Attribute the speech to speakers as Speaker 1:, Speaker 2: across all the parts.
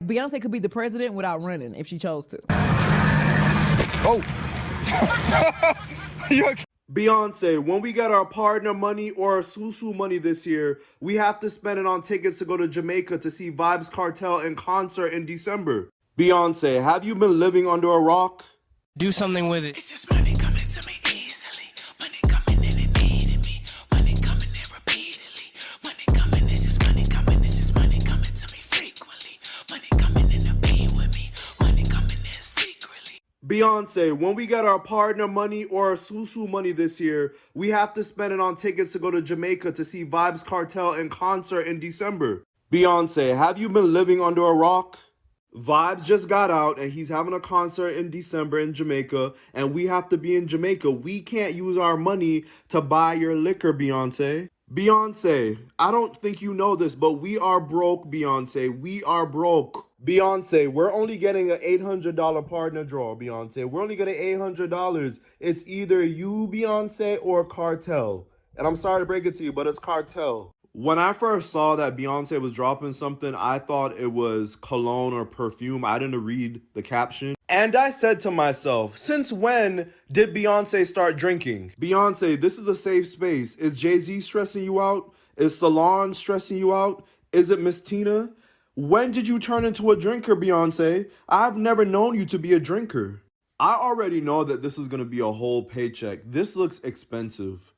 Speaker 1: Beyonce could be the president without running if she chose to.
Speaker 2: Oh. Beyonce, when we get our partner money or our susu money this year, we have to spend it on tickets to go to Jamaica to see Vybz Kartel in concert in December. Beyonce, have you been living under a rock?
Speaker 3: Do something with it.
Speaker 4: It's just money coming to me easily. Money coming in and needing me. Money coming in repeatedly. Money coming, it's just money coming. It's just money coming to me frequently. Money coming in to be with me. Money coming in secretly.
Speaker 2: Beyonce, when we get our partner money or our susu money this year, we have to spend it on tickets to go to Jamaica to see Vybz Kartel in concert in December. Beyonce, have you been living under a rock? Vybz just got out and he's having a concert in December in Jamaica, and we have to be in Jamaica. We can't use our money to buy your liquor, Beyonce. Beyonce, I don't think you know this, but we are broke, Beyonce. We are broke. Beyonce, we're only getting an $800 partner draw, Beyonce. We're only getting $800. It's either you, Beyonce, or Kartel. And I'm sorry to break it to you, but it's Kartel. When I first saw that Beyonce was dropping something, I thought it was cologne or perfume. I didn't read the caption. And I said to myself, since when did Beyonce start drinking? Beyonce, this is a safe space. Is Jay-Z stressing you out? Is Salon stressing you out? Is it Miss Tina? When did you turn into a drinker, Beyonce? I've never known you to be a drinker. I already know that this is going to be a whole paycheck. This looks expensive.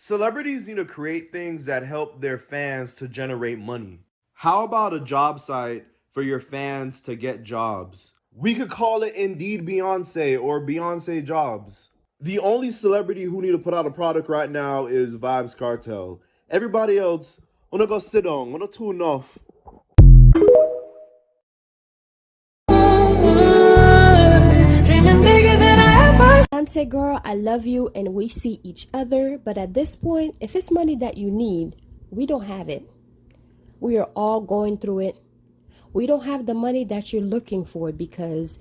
Speaker 2: Celebrities need to create things that help their fans to generate money. How about a job site for your fans to get jobs? We could call it Indeed Beyonce or Beyonce Jobs. The only celebrity who need to put out a product right now is Vybz Kartel. Everybody else, wanna go sit down, wanna tune off.
Speaker 5: Beyonce girl, I love you and we see each other, but at this point, if it's money that you need, we don't have it. We are all going through it. We don't have the money that you're looking for because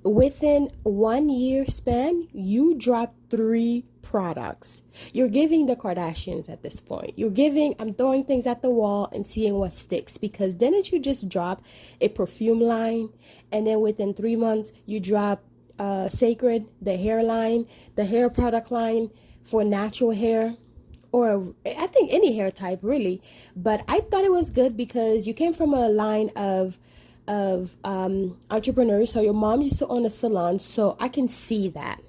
Speaker 5: within 1 year span, you dropped 3 products. You're giving the Kardashians at this point. I'm throwing things at the wall and seeing what sticks, because didn't you just drop a perfume line and then within 3 months you drop Sacred, the hairline, the hair product line for natural hair, or I think any hair type really. But I thought it was good because you came from a line of entrepreneurs. So your mom used to own a salon, so I can see that.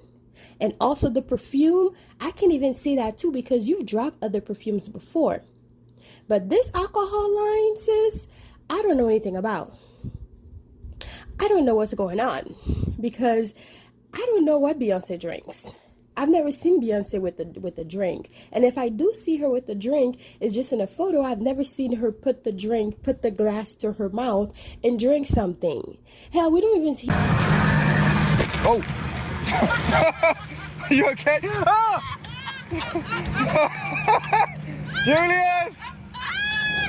Speaker 5: And also the perfume, I can even see that too because you've dropped other perfumes before. But this alcohol line, sis, I don't know anything about. I don't know what's going on because I don't know what Beyonce drinks. I've never seen Beyonce with a drink. And if I do see her with a drink, it's just in a photo. I've never seen her put the glass to her mouth and drink something. Hell, we don't even see.
Speaker 2: Oh. Are you okay? Ah! Julius!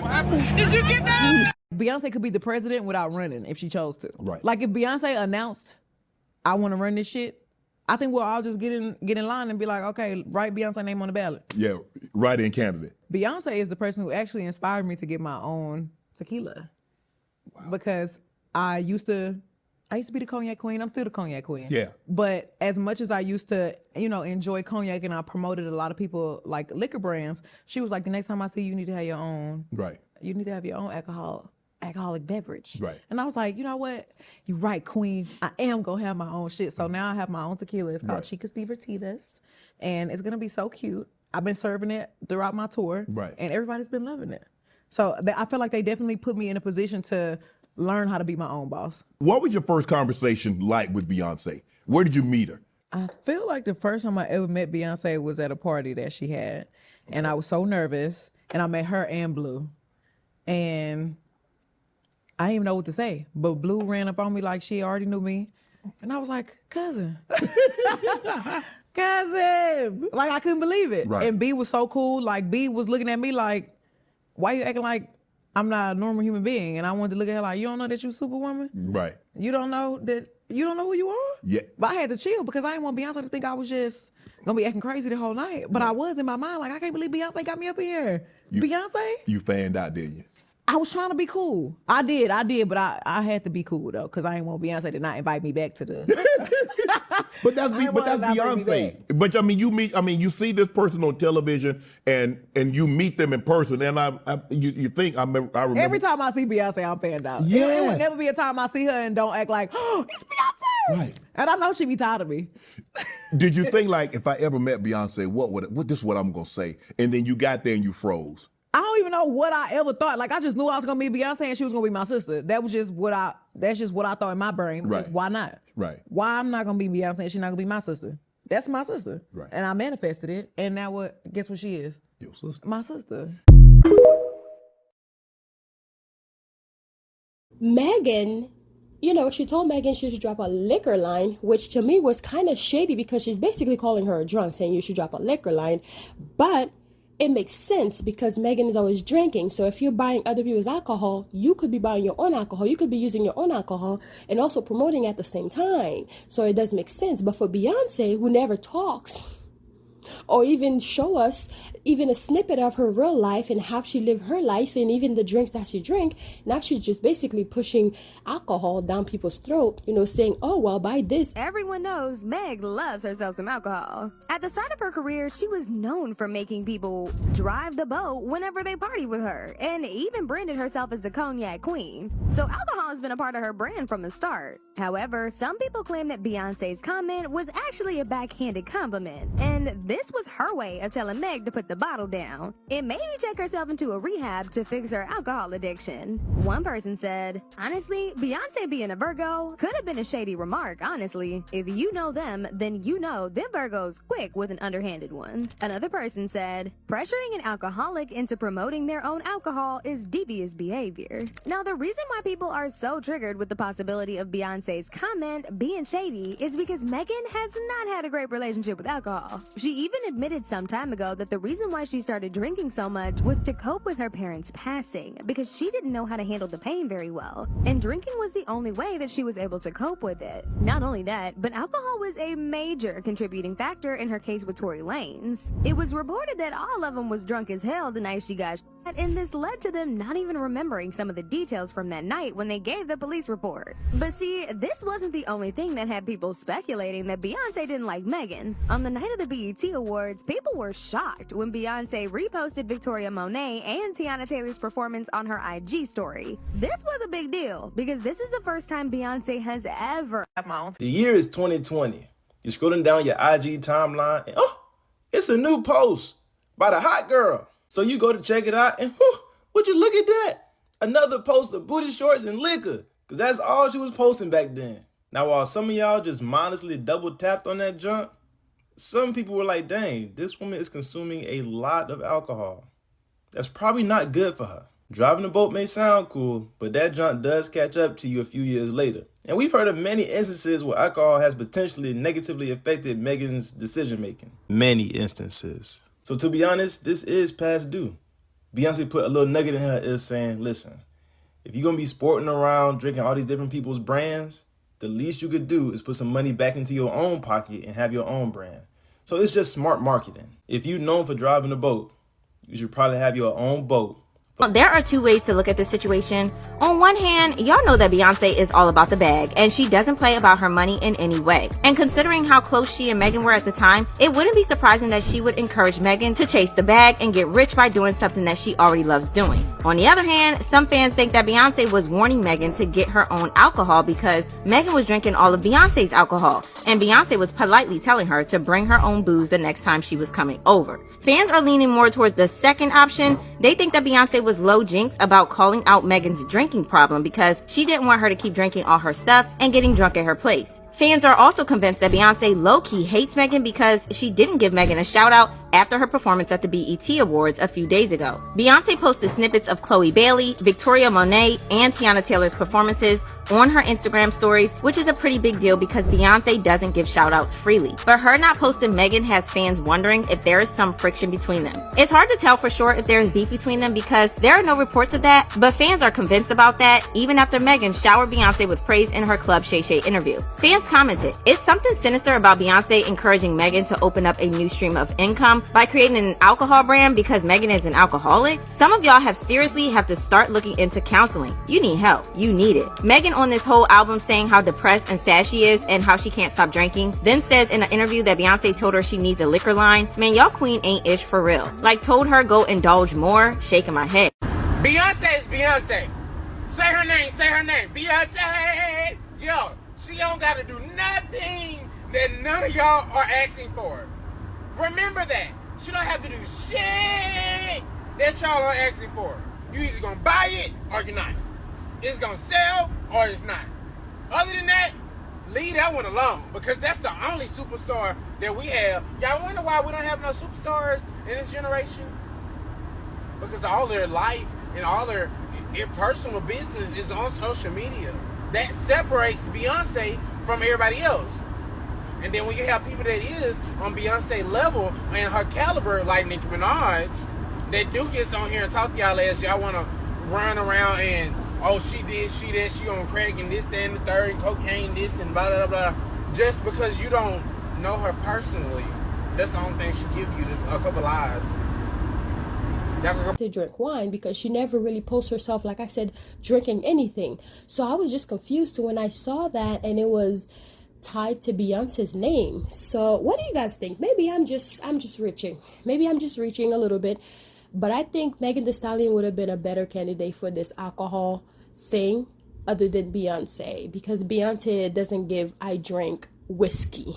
Speaker 1: What happened? Did you get that? Beyonce could be the president without running if she chose to.
Speaker 6: Right.
Speaker 1: Like if Beyonce announced, I want to run this shit, I think we'll all just get in line and be like, okay, write Beyonce name on the ballot.
Speaker 6: Yeah, write-in candidate.
Speaker 1: Beyonce is the person who actually inspired me to get my own tequila. Wow. Because I used to be the cognac queen. I'm still the cognac queen.
Speaker 6: Yeah.
Speaker 1: But as much as I used to, enjoy cognac and I promoted a lot of people like liquor brands, she was like, the next time I see you, you need to have your own.
Speaker 6: Right.
Speaker 1: You need to have your own alcoholic beverage.
Speaker 6: Right.
Speaker 1: And I was like, you know what? You're right, queen. I am going to have my own shit. So now I have my own tequila. It's called Chicas Divertidas. And it's going to be so cute. I've been serving it throughout my tour.
Speaker 6: Right.
Speaker 1: And everybody's been loving it. So I feel like they definitely put me in a position to learn how to be my own boss.
Speaker 6: What was your first conversation like with Beyonce? Where did you meet her?
Speaker 1: I feel like the first time I ever met Beyonce was at a party that she had. And I was so nervous. And I met her and Blue. And I didn't even know what to say, but Blue ran up on me like she already knew me. And I was like, cousin. Cousin. Like, I couldn't believe it.
Speaker 6: Right.
Speaker 1: And B was so cool. Like, B was looking at me like, why you acting like I'm not a normal human being? And I wanted to look at her like, you don't know that you Superwoman?
Speaker 6: Right.
Speaker 1: You don't know who you are?
Speaker 6: Yeah.
Speaker 1: But I had to chill because I didn't want Beyonce to think I was just gonna be acting crazy the whole night. But I was in my mind like, I can't believe Beyonce got me up in here. Beyonce?
Speaker 6: You fanned out, did you?
Speaker 1: I was trying to be cool. I did, but I had to be cool though, because I didn't want Beyonce to not invite me back to the.
Speaker 6: But that's Beyonce. But I mean, you see this person on television, and you meet them in person, and you think I remember.
Speaker 1: Every time I see Beyonce, I'm fanned out.
Speaker 6: Yeah.
Speaker 1: It would never be a time I see her and don't act like, oh, it's Beyonce.
Speaker 6: Right.
Speaker 1: And I know she be tired of me.
Speaker 6: Did you think like, if I ever met Beyonce, what this is what I'm gonna say, and then you got there and you froze?
Speaker 1: I don't even know what I ever thought. Like, I just knew I was gonna meet Beyonce and she was gonna be my sister. That's just what I thought in my brain.
Speaker 6: Right.
Speaker 1: Why not?
Speaker 6: Right.
Speaker 1: Why I'm not gonna be Beyonce and she's not gonna be my sister? That's my sister.
Speaker 6: Right.
Speaker 1: And I manifested it. And now guess what she is?
Speaker 6: Your sister.
Speaker 1: My sister.
Speaker 5: Megan, she told Megan she should drop a liquor line, which to me was kind of shady because she's basically calling her a drunk, saying you should drop a liquor line. But it makes sense because Megan is always drinking. So if you're buying other people's alcohol, you could be buying your own alcohol. You could be using your own alcohol and also promoting at the same time. So it does make sense. But for Beyonce, who never talks or even show us even a snippet of her real life and how she lived her life and even the drinks that she drank, now she's just basically pushing alcohol down people's throat, saying, oh, well, buy this.
Speaker 3: Everyone knows Meg loves herself some alcohol. At the start of her career, she was known for making people drive the boat whenever they party with her, and even branded herself as the cognac queen. So alcohol has been a part of her brand from the start. However, some people claim that Beyonce's comment was actually a backhanded compliment, and this was her way of telling Meg to put the bottle down. It made me check herself into a rehab to fix her alcohol addiction. One person said, honestly, Beyonce being a Virgo could have been a shady remark, honestly. If you know them, then you know them Virgos quick with an underhanded one. Another person said, pressuring an alcoholic into promoting their own alcohol is devious behavior. Now, the reason why people are so triggered with the possibility of Beyonce's comment being shady is because Megan has not had a great relationship with alcohol. She even admitted some time ago that the reason why she started drinking so much was to cope with her parents' passing because she didn't know how to handle the pain very well, and drinking was the only way that she was able to cope with it. Not only that, but alcohol was a major contributing factor in her case with Tory Lanez. It was reported that all of them was drunk as hell the night she got shot, and this led to them not even remembering some of the details from that night when they gave the police report. But see, this wasn't the only thing that had people speculating that Beyonce didn't like Megan. On the night of the BET Awards, people were shocked when Beyonce reposted Victoria Monet and Tiana Taylor's performance on her IG story. This was a big deal because this is the first time Beyonce has ever.
Speaker 7: The year is 2020. You're scrolling down your IG timeline and it's a new post by the hot girl. So you go to check it out and would you look at that? Another post of booty shorts and liquor, because that's all she was posting back then. Now, while some of y'all just mindlessly double tapped on that junk, some people were like, dang, this woman is consuming a lot of alcohol. That's probably not good for her. Driving a boat may sound cool, but that junk does catch up to you a few years later. And we've heard of many instances where alcohol has potentially negatively affected Megan's decision making. Many instances. So to be honest, this is past due. Beyonce put a little nugget in her ear saying, listen, if you're going to be sporting around, drinking all these different people's brands, the least you could do is put some money back into your own pocket and have your own brand. So it's just smart marketing. If you're known for driving a boat, you should probably have your own boat.
Speaker 8: There are two ways to look at this situation. On one hand, y'all know that Beyonce is all about the bag, and she doesn't play about her money in any way. And considering how close she and Megan were at the time, it wouldn't be surprising that she would encourage Megan to chase the bag and get rich by doing something that she already loves doing. On the other hand, some fans think that Beyonce was warning Megan to get her own alcohol because Megan was drinking all of Beyonce's alcohol, and Beyonce was politely telling her to bring her own booze the next time she was coming over. Fans are leaning more towards the second option. They think that Beyonce was low jinx about calling out Megan's drinking problem because she didn't want her to keep drinking all her stuff and getting drunk at her place. Fans are also convinced that Beyonce low-key hates Megan because she didn't give Megan a shout-out after her performance at the BET Awards a few days ago. Beyonce posted snippets of Chloe Bailey, Victoria Monet, and Tiana Taylor's performances on her Instagram stories, which is a pretty big deal because Beyonce doesn't give shout-outs freely. But her not posting Megan has fans wondering if there is some friction between them. It's hard to tell for sure if there is beef between them because there are no reports of that, but fans are convinced about that even after Megan showered Beyonce with praise in her Club Shay Shay interview. Fans Leaks commented, "It's something sinister about Beyonce encouraging Megan to open up a new stream of income by creating an alcohol brand because Megan is an alcoholic. Some of y'all have seriously have to start looking into counseling. You need help. You need it." Megan on this whole album saying how depressed and sad she is and how she can't stop drinking, then says in an interview that Beyonce told her she needs a liquor line. Man, y'all queen ain't ish for real. Like told her go indulge more, shaking my head.
Speaker 9: Beyonce is Beyonce. Say her name, Beyonce. Yo, she don't gotta do nothing that none of y'all are asking for. Remember that. She don't have to do shit that y'all are asking for. You either gonna buy it or you're not. It's gonna sell or it's not. Other than that, leave that one alone, because that's the only superstar that we have. Y'all wonder why we don't have no superstars in this generation? Because all their life and all their personal business is on social media. That separates Beyonce from everybody else. And then when you have people that is on Beyonce level and her caliber, like Nicki Minaj, that do get on here and talk to y'all as y'all want to run around and, oh, she did, she that, she on crack and this, that, and the third, cocaine, this, and blah, blah, blah, just because you don't know her personally. That's the only thing she give you, is a couple lies.
Speaker 5: To drink wine, because she never really posts herself, like I said, drinking anything. So I was just confused when I saw that and it was tied to Beyonce's name. So what do you guys think? Maybe I'm just reaching. Maybe I'm just reaching a little bit. But I think Megan Thee Stallion would have been a better candidate for this alcohol thing other than Beyonce, because Beyonce doesn't give I drink whiskey.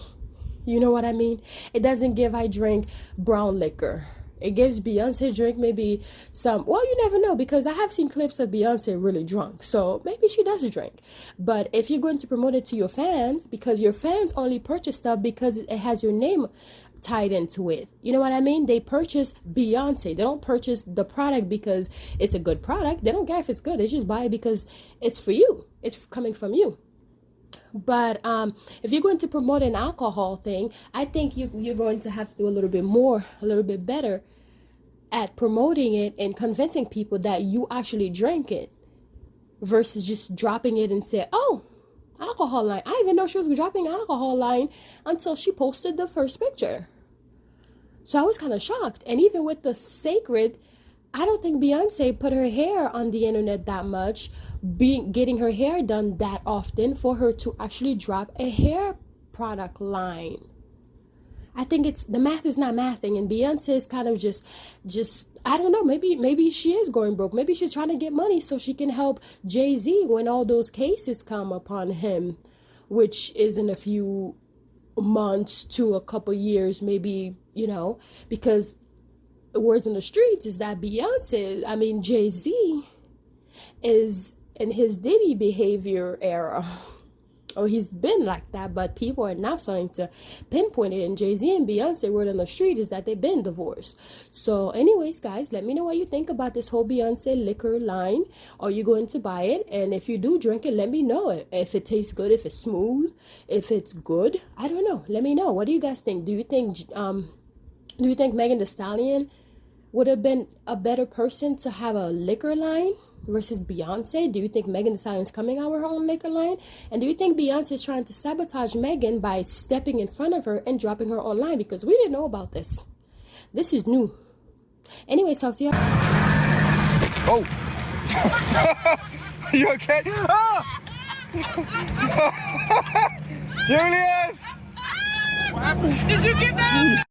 Speaker 5: You know what I mean? It doesn't give I drink brown liquor. It gives Beyonce drink maybe some, well, you never know, because I have seen clips of Beyonce really drunk. So maybe she does drink. But if you're going to promote it to your fans, because your fans only purchase stuff because it has your name tied into it. You know what I mean? They purchase Beyonce. They don't purchase the product because it's a good product. They don't care if it's good. They just buy it because it's for you. It's coming from you. But if you're going to promote an alcohol thing, I think you're going to have to do a little bit more, a little bit better at promoting it and convincing people that you actually drank it, versus just dropping it and say, oh, alcohol line. I didn't even know she was dropping an alcohol line until she posted the first picture. So I was kind of shocked. And even with the sacred, I don't think Beyonce put her hair on the internet that much, getting her hair done that often for her to actually drop a hair product line. I think it's, the math is not mathing, and Beyonce is kind of just I don't know, maybe she is going broke. Maybe she's trying to get money so she can help Jay-Z when all those cases come upon him, which is in a few months to a couple years, maybe, you know, because words in the streets is that Jay-Z is in his Diddy behavior era. Or he's been like that, but people are now starting to pinpoint it. And Jay-Z and Beyonce, word on the street is that they've been divorced. So anyways, guys, let me know what you think about this whole Beyonce liquor line. Are you going to buy it? And if you do drink it, let me know if it tastes good, if it's smooth, if it's good. I don't know. Let me know. What do you guys think? Do you think Megan Thee Stallion would have been a better person to have a liquor line versus Beyonce? Do you think Megan Thee Stallion is coming out with her own liquor line? And do you think Beyonce is trying to sabotage Megan by stepping in front of her and dropping her own line? Because we didn't know about this. This is new. Anyways, talk to y'all.
Speaker 10: Oh! Are you okay? Ah! Julius!
Speaker 9: What happened? Did you get that?